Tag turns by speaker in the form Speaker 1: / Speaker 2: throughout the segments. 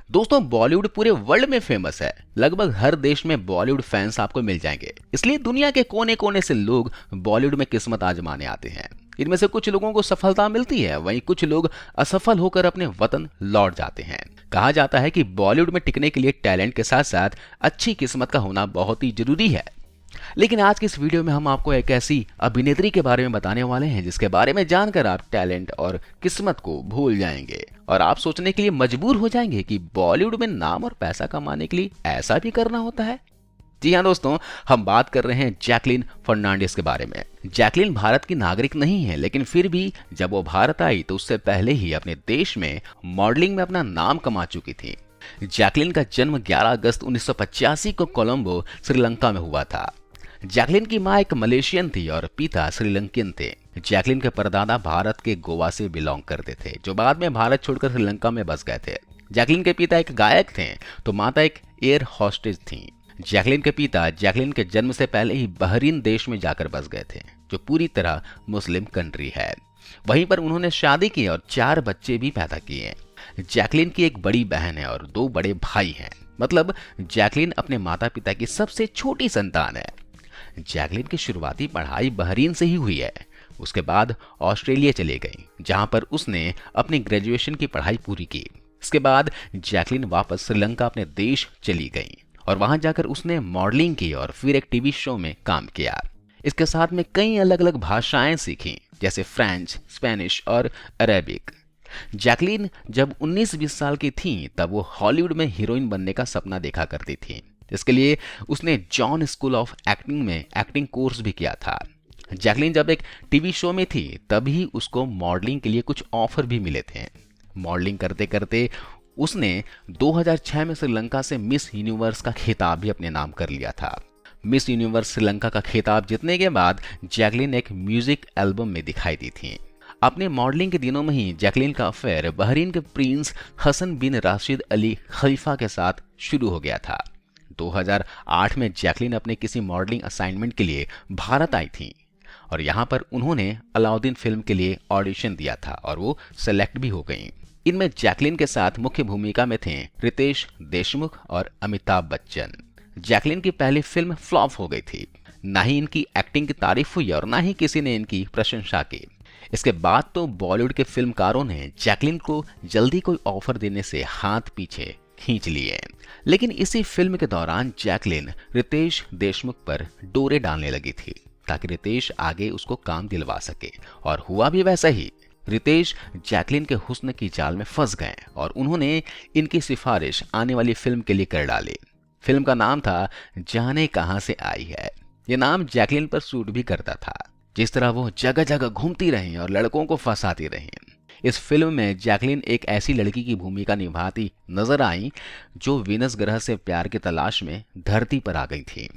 Speaker 1: दोस्तों, बॉलीवुड पूरे वर्ल्ड में फेमस है। लगभग हर देश में बॉलीवुड फैंस आपको मिल जाएंगे। इसलिए दुनिया के कोने कोने से लोग बॉलीवुड में किस्मत आजमाने आते हैं। इनमें से कुछ लोगों को सफलता मिलती है, वहीं कुछ लोग असफल होकर अपने वतन लौट जाते हैं। कहा जाता है कि बॉलीवुड में टिकने के लिए टैलेंट के साथ साथ अच्छी किस्मत का होना बहुत ही जरूरी है। लेकिन आज की इस वीडियो में हम आपको एक ऐसी अभिनेत्री के बारे में बताने वाले हैं जिसके बारे में जानकर आप टैलेंट और किस्मत को भूल जाएंगे और आप सोचने के लिए मजबूर हो जाएंगे कि बॉलीवुड में नाम और पैसा कमाने के लिए ऐसा भी करना होता है। जी हाँ दोस्तों, हम बात कर रहे हैं जैकलीन फर्नांडिस के बारे में। जैकलीन भारत की नागरिक नहीं है, लेकिन फिर भी जब वो भारत आई तो उससे पहले ही अपने देश में मॉडलिंग में अपना नाम कमा चुकी थी। जैकलीन का जन्म 11 अगस्त 1985 को कोलंबो, श्रीलंका में हुआ था। जैकलीन की मां एक मलेशियन थी और पिता श्रीलंकन थे। जैकलीन के परदादा भारत के गोवा से बिलोंग करते थे, जो बाद में भारत छोड़कर श्रीलंका में बस गए थे। जैकलीन के पिता एक गायक थे तो माता एक एयर हॉस्टेज थी। जैकलीन के पिता जैकलीन के जन्म से पहले ही बहरीन देश में जाकर बस गए थे, जो पूरी तरह मुस्लिम कंट्री है। वहीं पर उन्होंने शादी की और 4 बच्चे भी पैदा किए। जैकलीन की एक बड़ी बहन है और 2 बड़े भाई हैं। मतलब जैकलीन अपने माता पिता की सबसे छोटी संतान है। जैकलीन की शुरुआती पढ़ाई बहरीन से ही हुई है। उसके बाद ऑस्ट्रेलिया चले गई, जहां पर उसने अपनी ग्रेजुएशन की पढ़ाई पूरी की। इसके बाद जैकलीन वापस श्रीलंका अपने देश चली गई और वहां जाकर उसने मॉडलिंग की और फिर एक टीवी शो में काम किया। इसके साथ में कई अलग अलग भाषाएं सीखी, जैसे फ्रेंच, स्पेनिश और अरेबिक। जैकलीन जब 19-20 साल की थी तब वो हॉलीवुड में हीरोइन बनने का सपना देखा करती थी। इसके लिए उसने जॉन स्कूल ऑफ एक्टिंग में एक्टिंग कोर्स भी किया था। जैकलीन जब एक टीवी शो में थी तभी उसको मॉडलिंग के लिए कुछ ऑफर भी मिले थे। मॉडलिंग करते करते उसने 2006 में श्रीलंका से मिस यूनिवर्स का खिताब भी अपने नाम कर लिया था। मिस यूनिवर्स श्रीलंका का खिताब जीतने के बाद जैकलीन एक म्यूजिक एल्बम में दिखाई दी थी। अपने मॉडलिंग के दिनों में ही जैकलीन का अफेयर बहरीन के प्रिंस हसन बिन राशिद अली खलीफा के साथ शुरू हो गया था। 2008 में जैकलीन अपने किसी मॉडलिंग असाइनमेंट के लिए भारत आई थी और यहाँ पर उन्होंने अलाउद्दीन फिल्म के लिए ऑडिशन दिया था और वो सेलेक्ट भी हो गई। इनमें जैकलीन के साथ मुख्य भूमिका में थे रितेश देशमुख और अमिताभ बच्चन। जैकलीन की पहली फिल्म फ्लॉप हो गई थी। ना ही इनकी एक्टिंग की तारीफ हुई और ना ही किसी ने इनकी प्रशंसा की। इसके बाद तो बॉलीवुड के फिल्मकारों ने जैकलीन को जल्दी कोई ऑफर देने से हाथ पीछे खींच लिए। लेकिन इसी फिल्म के दौरान जैकलीन रितेश देशमुख पर डोरे डालने लगी थी ताकि रितेश आगे उसको काम दिलवा सके, और हुआ भी वैसा ही। रितेश जैकलीन के हुस्न की जाल में फंस गए और उन्होंने इनकी सिफारिश आने वाली फिल्म के लिए कर डाली। फिल्म का नाम था जाने कहां से आई है। ये नाम जैकलीन पर सूट भी करता था। जिस तरह वो जगह जगह घूमती रही और लड़कों को फंसाती रही। इस फिल्म में जैकलीन एक ऐसी लड़की की भूमिका निभाती नजर आई जो वीनस ग्रह से प्यार की तलाश में धरती पर आ गई थी।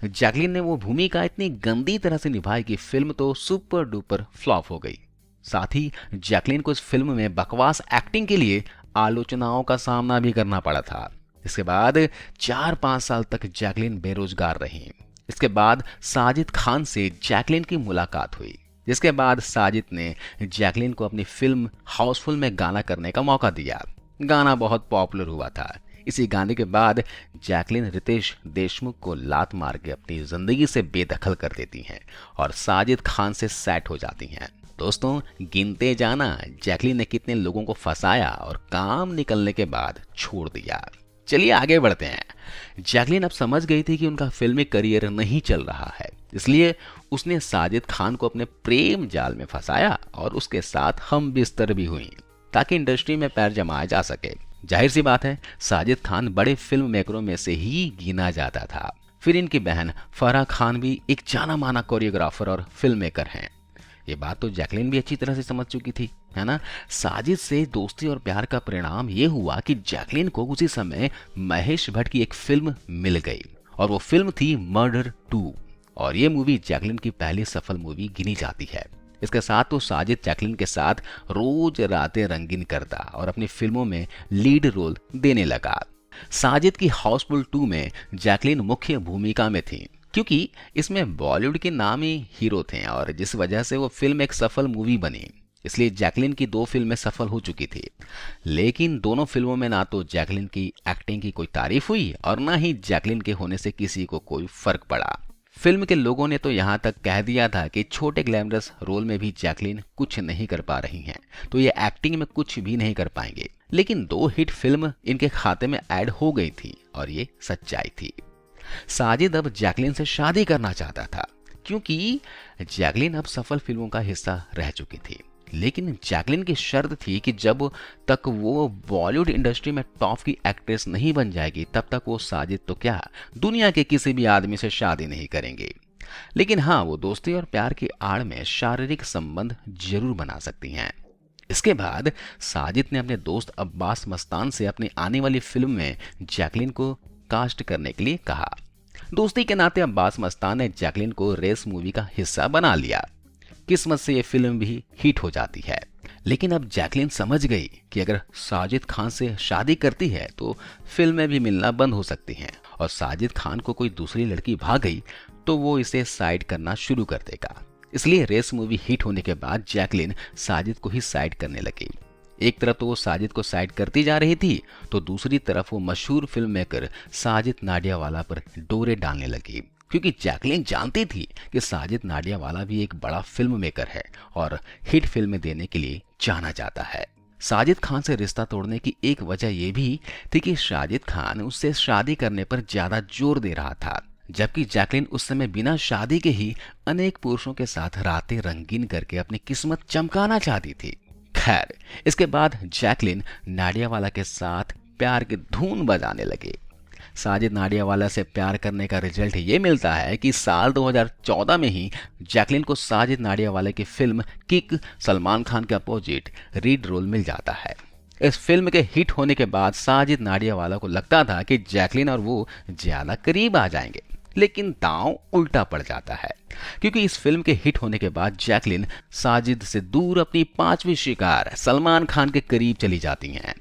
Speaker 1: जैकलीन ने वो भूमिका इतनी गंदी तरह से निभाई कि फिल्म तो सुपर डुपर फ्लॉप हो गई। साथ ही जैकलीन को इस फिल्म में बकवास एक्टिंग के लिए आलोचनाओं का सामना भी करना पड़ा था। इसके बाद 4-5 साल तक जैकलीन बेरोजगार रही। इसके बाद साजिद खान से जैकलीन की मुलाकात हुई, जिसके बाद साजिद ने जैकलीन को अपनी फिल्म हाउसफुल में गाना करने का मौका दिया। गाना बहुत पॉपुलर हुआ था। इसी गाने के बाद जैकलीन रितेश देशमुख को लात मार के अपनी जिंदगी से बेदखल कर देती हैं और साजिद खान से सेट हो जाती हैं। दोस्तों, गिनते जाना जैकलीन ने कितने लोगों को फंसाया और काम निकलने के बाद छोड़ दिया। चलिए आगे बढ़ते हैं। जैकलीन अब समझ गई थी कि उनका फिल्मी करियर नहीं चल रहा है, इसलिए उसने साजिद खान को अपने प्रेम जाल में फंसाया और उसके साथ हम बिस्तर भी हुई ताकि इंडस्ट्री में पैर जमाया जा सके। जाहिर सी बात है, साजिद खान बड़े फिल्म मेकरों में से ही गिना जाता था। फिर इनकी बहन फराह खान भी एक जाना माना कोरियोग्राफर और फिल्म मेकर हैं। ये बात तो जैकलीन भी अच्छी तरह से समझ चुकी थी, है ना। साजिद से दोस्ती और प्यार का परिणाम ये हुआ कि जैकलीन को उसी समय महेश भट्ट की एक फिल्म मिल गई और वो फिल्म थी मर्डर 2, और ये मूवी जैकलीन की पहली सफल मूवी गिनी जाती है। इसके साथ तो साजिद जैकलीन के साथ रोज रातें रंगीन करता और अपनी फिल्मों में लीड रोल देने लगा। साजिद की हाउसफुल 2 में जैकलीन मुख्य भूमिका में थी, क्योंकि इसमें बॉलीवुड के नामी हीरो थे और जिस वजह से वो फिल्म एक सफल मूवी बनी। इसलिए जैकलिन की 2 फिल्में सफल हो चुकी थी। लेकिन दोनों फिल्मों में ना तो जैकलिन की एक्टिंग की कोई तारीफ हुई और ना ही जैकलिन के होने से किसी को कोई फर्क पड़ा। फिल्म के लोगों ने तो यहाँ तक कह दिया था कि छोटे ग्लैमरस रोल में भी जैकलिन कुछ नहीं कर पा रही हैं, तो ये एक्टिंग में कुछ भी नहीं कर पाएंगे। लेकिन 2 हिट फिल्म इनके खाते में ऐड हो गई थी और ये सच्चाई थी। साजिद अब जैकलिन से शादी करना चाहता था क्योंकि जैकलिन अब सफल फिल्मों का हिस्सा रह चुकी थी। लेकिन जैकलिन की शर्त थी कि जब तक वो बॉलीवुड इंडस्ट्री में टॉप की एक्ट्रेस नहीं बन जाएगी तब तक वो साजिद तो क्या दुनिया के किसी भी आदमी से शादी नहीं करेंगे। लेकिन हाँ, वो दोस्ती और प्यार की आड़ में शारीरिक संबंध जरूर बना सकती हैं। इसके बाद साजिद ने अपने दोस्त अब्बास मस्तान से अपनी आने वाली फिल्म में जैकलिन को कास्ट करने के लिए कहा। दोस्ती के नाते अब्बास मस्तान ने जैकलिन को रेस मूवी का हिस्सा बना लिया। किस्मत से ये फिल्म भी हिट हो जाती है। लेकिन अब जैकलिन समझ गई कि अगर साजिद खान से शादी करती है तो फिल्में भी मिलना बंद हो सकती हैं और साजिद खान को कोई दूसरी लड़की भाग गई तो वो इसे साइड करना शुरू कर देगा। इसलिए रेस मूवी हिट होने के बाद जैकलिन साजिद को ही साइड करने लगी। एक तरफ तो वो साजिद को साइड करती जा रही थी तो दूसरी तरफ वो मशहूर फिल्म मेकर साजिद नाडियावाला पर डोरे डालने लगी, क्योंकि जैकलिन जानती थी कि साजिद नाडियावाला भी एक बड़ा फिल्म मेकर है और हिट फिल्में देने के लिए जाना जाता है। साजिद खान से रिश्ता तोड़ने की एक वजह यह भी थी कि साजिद खान उससे शादी करने पर ज्यादा जोर दे रहा था, जबकि जैकलिन उस समय बिना शादी के ही अनेक पुरुषों के साथ रातें रंगीन करके अपनी किस्मत चमकाना चाहती थी। खैर, इसके बाद जैकलिन नाडियावाला के साथ प्यार की धून बजाने लगी। साजिद नाडियावाला से प्यार करने का रिजल्ट ये मिलता है कि साल 2014 में ही जैकलिन को साजिद नाडियावाला की फिल्म किक सलमान खान के अपोजिट रीड रोल मिल जाता है। इस फिल्म के हिट होने के बाद साजिद नाडियावाला को लगता था कि जैकलिन और वो ज्यादा करीब आ जाएंगे, लेकिन दांव उल्टा पड़ जाता है, क्योंकि इस फिल्म के हिट होने के बाद जैकलिन साजिद से दूर अपनी 5वीं शिकार सलमान खान के करीब चली जाती हैं।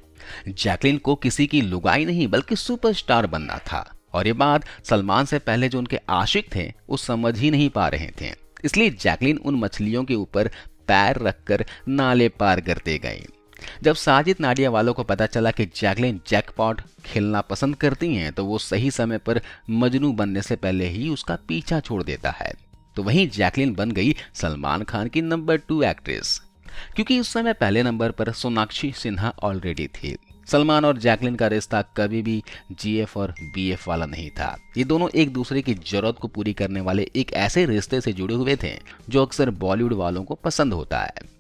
Speaker 1: जैकलिन को किसी की लुगाई नहीं बल्कि सुपरस्टार बनना था और ये बात सलमान से पहले जो उनके आशिक थे वो समझ ही नहीं पा रहे थे। इसलिए जैकलिन उन मछलियों के ऊपर पैर रखकर नाले पार करते गए। जब साजिद नाडियावाला को पता चला कि जैकलिन जैकपॉट खेलना पसंद करती हैं तो वो सही समय पर मजनू बनने से पहले ही उसका पीछा छोड़ देता है। तो वहीं जैकलिन बन गई सलमान खान की नंबर 2 एक्ट्रेस, क्योंकि उस समय पहले नंबर पर सोनाक्षी सिन्हा ऑलरेडी थी। सलमान और जैकलिन का रिश्ता कभी भी जीएफ और बीएफ वाला नहीं था। ये दोनों एक दूसरे की जरूरत को पूरी करने वाले एक ऐसे रिश्ते से जुड़े हुए थे जो अक्सर बॉलीवुड वालों को पसंद होता है।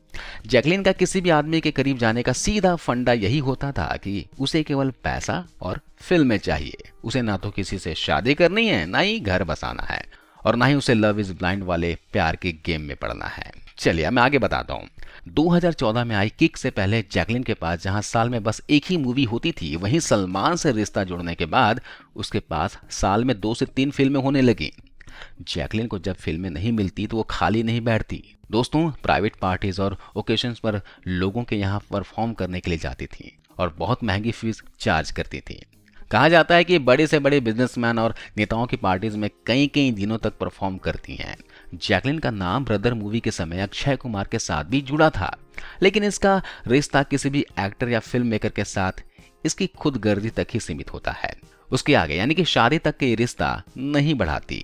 Speaker 1: जैकलिन का किसी भी आदमी के करीब जाने का सीधा फंडा यही होता था कि उसे केवल पैसा और फिल्में चाहिए। उसे ना तो किसी से शादी करनी है, ना ही घर बसाना है और ना ही उसे लव इज ब्लाइंड वाले प्यार के गेम में पड़ना है। चलिए मैं आगे बताता हूँ। 2014 में आई किक से पहले जैकलिन के पास जहां साल में बस एक ही मूवी होती थी, वहीं सलमान से रिश्ता जुड़ने के बाद उसके पास साल में 2 से 3 फिल्में होने लगी। जैकलिन को जब फिल्में नहीं मिलती तो वो खाली नहीं बैठती। दोस्तों, प्राइवेट पार्टीज और ओकेशंस पर लोगों के यहाँ परफॉर्म करने के लिए जाती थी और बहुत महंगी फीस चार्ज करती थी। कहा जाता है कि बड़े से बड़े बिजनेसमैन और नेताओं की पार्टीज में कई कई दिनों तक परफॉर्म करती हैं। जैकलिन का नाम ब्रदर मूवी के समय अक्षय कुमार के साथ भी जुड़ा था, लेकिन इसका रिश्ता किसी भी एक्टर या फिल्म मेकर के साथ इसकी खुदगर्जी तक ही सीमित होता है। उसके आगे यानी कि शादी तक के रिश्ता नहीं बढ़ाती।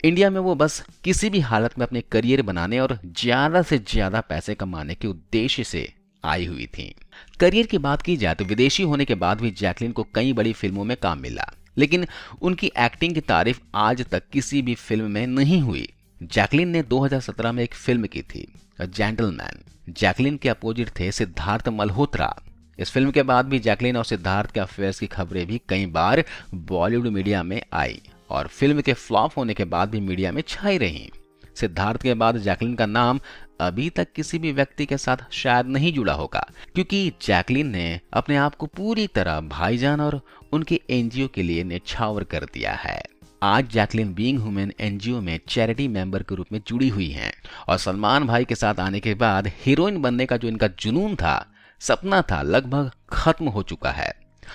Speaker 1: इंडिया में वो बस किसी भी हालत में अपने करियर बनाने और ज्यादा से ज्यादा पैसे कमाने के उद्देश्य से आई हुई थी। करियर की बात की जाए तो विदेशी होने के बाद भी जैकलिन को कई बड़ी फिल्मों में काम मिला, लेकिन उनकी एक्टिंग की तारीफ आज तक किसी भी फिल्म में नहीं हुई। जैकलिन ने 2017 में एक फिल्म की थी जेंटलमैन। जैकलिन के अपोजिट थे सिद्धार्थ मल्होत्रा। इस फिल्म के बाद भी जैकलिन और सिद्धार्थ के अफेयर्स की खबरें भी कई बार बॉलीवुड मीडिया में आई और फिल्म के फ्लॉप होने के बाद भी मीडिया में छाई रही। सिद्धार्थ के बाद जैकलिन का नाम अभी तक किसी भी व्यक्ति के साथ शायद नहीं जुड़ा होगा, क्योंकि जैकलिन ने अपने आप को पूरी तरह भाईजान और उनके एनजीओ के लिए न्यौछावर कर दिया है। आज जैकलिन बीइंग ह्यूमन एनजीओ में चैरिटी मेंबर के रूप में जुड़ी हुई हैं और सलमान भाई के साथ आने के बाद हीरोइन बनने का जो इनका जुनून था, सपना था, लगभग खत्म हो चुका है।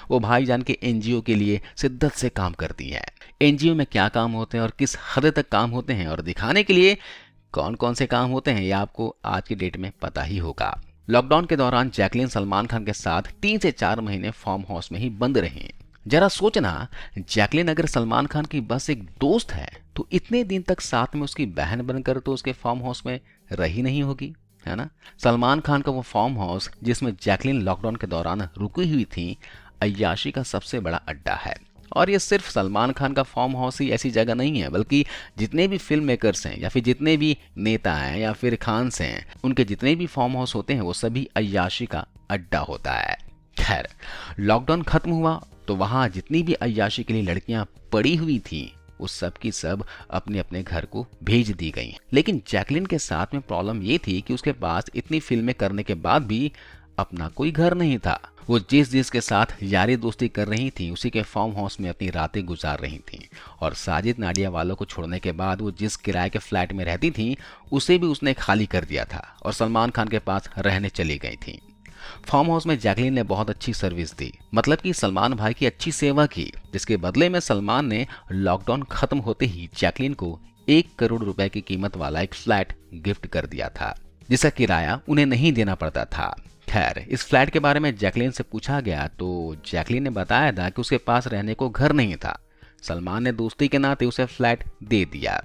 Speaker 1: वो भाईजान के एनजीओ के लिए शिद्दत से काम करती हैं। एनजीओ में क्या काम होते हैं और किस हद तक काम होते हैं और दिखाने के लिए कौन कौन से काम होते हैं ये आपको आज की डेट में पता ही होगा। लॉकडाउन के दौरान जैकलीन सलमान खान के साथ 3 से 4 महीने फार्म हाउस में ही बंद रही। जरा सोचना, जैकलीन अगर सलमान खान की बस एक दोस्त है तो इतने दिन तक साथ में उसकी बहन बनकर तो उसके फार्म हाउस में रही नहीं होगी, है ना। सलमान खान का वो फार्म हाउस जिसमें जैकलीन लॉकडाउन के दौरान रुकी हुई थी, अय्याशी का सबसे बड़ा अड्डा है। और ये सिर्फ सलमान खान का फार्म हाउस ही ऐसी जगह नहीं है, बल्कि जितने भी फिल्म मेकर्स हैं या फिर जितने भी नेता हैं या फिर खान्स हैं, उनके जितने भी फार्म हाउस होते हैं वो सभी अय्याशी का अड्डा होता है। खैर, लॉकडाउन खत्म हुआ तो वहां जितनी भी अय्याशी के लिए लड़कियां पड़ी हुई थी वो सब की सब अपने अपने घर को भेज दी गई। लेकिन जैकलीन के साथ में प्रॉब्लम ये थी कि उसके पास इतनी फिल्में करने के बाद भी अपना कोई घर नहीं था। वो जिस के साथ यारी दोस्ती कर रही थी उसी के फार्म हाउस में अपनी रातें गुजार रही थी। और साजिद नाडियावाला को छोड़ने के बाद वो जिस किराए के फ्लैट में रहती थी उसे भी उसने खाली कर दिया था और सलमान खान के पास रहने चली गई थी। फार्म हाउस में जैकलीन ने बहुत अच्छी सर्विस दी, मतलब कि सलमान भाई की अच्छी सेवा की, जिसके बदले में सलमान ने लॉकडाउन खत्म होते ही जैकलीन को 1 करोड़ रुपए की कीमत वाला एक फ्लैट गिफ्ट कर दिया था, जिसका किराया उन्हें नहीं देना पड़ता था। खैर, इस फ्लैट के बारे में जैकलीन से पूछा गया तो जैकलीन ने बताया था कि उसके पास रहने को घर नहीं था। सलमान ने दोस्ती के नाते उसे फ्लैट दे दिया।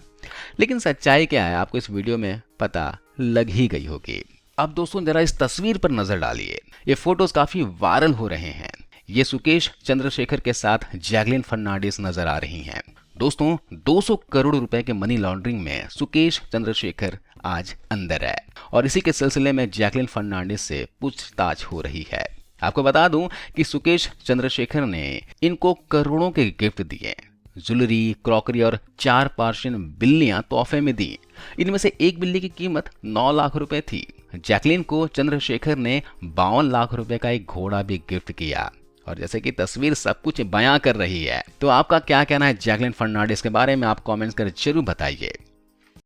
Speaker 1: लेकिन सच्चाई क्या है आपको इस वीडियो में पता लग ही गई होगी। अब दोस्तों जरा इस तस्वीर पर नजर डालिए, ये फोटोज काफी वायरल हो रहे हैं। ये सुकेश चंद्रशेखर के साथ जैकलीन फर्नांडिस नजर आ रही हैं। दोस्तों 200 करोड़ रुपए के मनी लॉन्ड्रिंग में सुकेश चंद्रशेखर आज अंदर है और इसी के सिलसिले में जैकलीन फर्नांडिस से पूछताछ हो रही है। आपको बता दूं कि सुकेश चंद्रशेखर ने इनको करोड़ों के गिफ्ट दिए, ज्वेलरी, क्रॉकरी और 4 पर्शियन बिल्लियां तोहफे में दी। इनमें से एक बिल्ली की कीमत 9 लाख रुपए थी। जैकलीन को चंद्रशेखर ने 52 लाख रुपए का एक घोड़ा भी गिफ्ट किया। और जैसे कि तस्वीर सब कुछ बयां कर रही है, तो आपका क्या कहना है जैकलीन फर्नांडिस के बारे में, आप कमेंट्स कर जरूर बताइए।